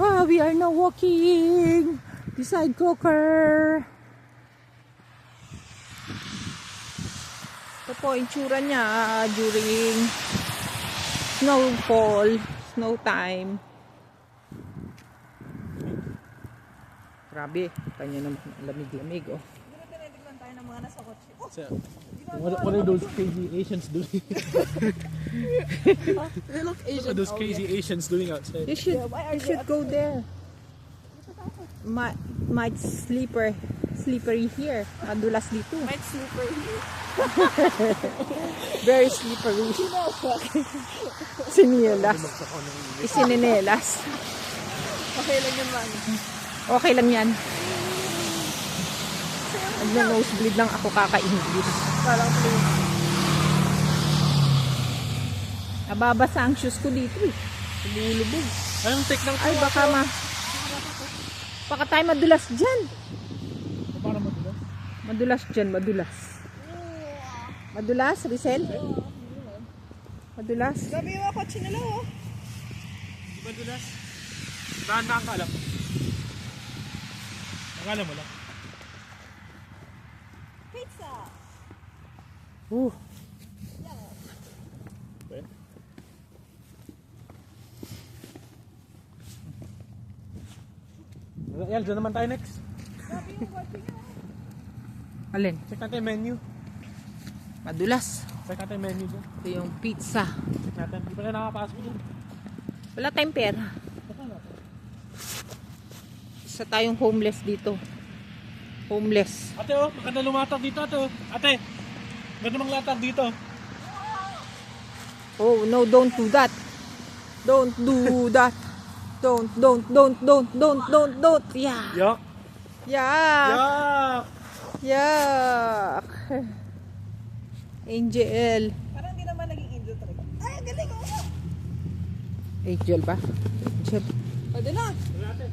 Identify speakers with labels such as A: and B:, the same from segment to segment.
A: Wow, we are now walking beside Coker. Ito po, itsura niya during snowfall, snow time. Grabe, kanya naman lamig-lamig, oh.
B: Tinitignan tayo ng mga nasa kotse.
C: So, what are those crazy Asians doing?
B: They look
C: What
B: Asian.
C: are those crazy Asians doing outside?
A: You should go there. Might slippery here. Madulas dito.
B: Might slipper here.
A: Very slippery. Sinilas. Isininelas.
B: Okay lang yun, man.
A: Okay lang yan. Nag-nosebleed lang ako kaka-English.
B: Parang plain.
A: Nababasa ang shoes ko dito eh. Lulubog.
C: Anong take ng
A: Ay, baka tayo madulas dyan.
C: Para madulas?
A: Madulas dyan, madulas. Madulas, Rizal? Madulas?
B: Grabe yung mga kotse nila, oh.
C: Di ba dulas? Dahan-dahan ka alam. Akala mo lang.
B: Pizza!
A: Oh,
C: Okay. Yel, dyan naman tayo next.
B: Grabe yung kotse niya.
A: alin?
C: Check natin yung menu.
A: Madulas.
C: Check natin yung menu dyan.
A: Ito yung pizza.
C: Check natin. Di pa na nakapasok dyan.
A: Wala tayong pera. Isa tayong homeless dito. Homeless.
C: Ate oh, maganda lumatag dito ate oh. Ate, maganda mang latag dito.
A: Oh, no, don't do that. Don't do that. Don't. Yeah.
C: Yuck.
A: Yeah.
C: Yuck.
A: Yuck. Angel.
B: Parang hindi naman naging angel talaga. Ay, ang galing, oh.
A: Angel ba? Angel.
B: Pwede na.
C: Wala ate.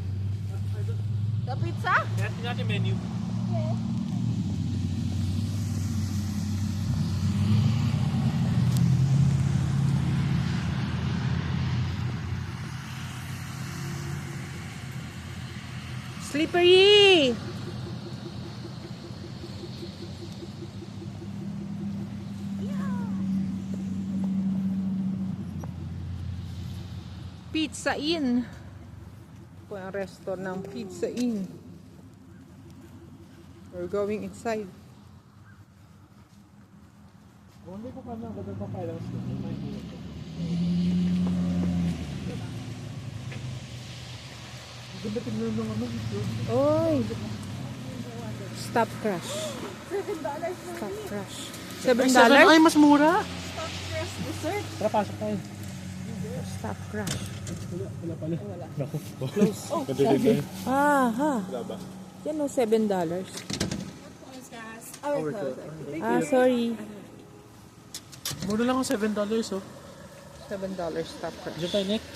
B: The pizza?
C: Tingnan natin yung menu.
A: Slippery. Pizza Inn. Ito ang resto ng Pizza Inn. We're going inside.
C: Hindi ko pa na bagay pa kailang ganda tignan ng ano dito.
A: Oy. Stop crush. Stop crush. $7?
C: Ay, mas mura.
B: Stop stress dessert.
C: Tara, pasok tayo.
A: Stop crush.
C: Wala pala. Naku.
A: Close.
C: Oh, sabi.
A: Ah, ha.
C: Wala ba?
A: Yan o, $7. Ah, sorry.
C: Mura lang ang $7 oh.
A: $7 stop crush.
C: Diyan tayo next.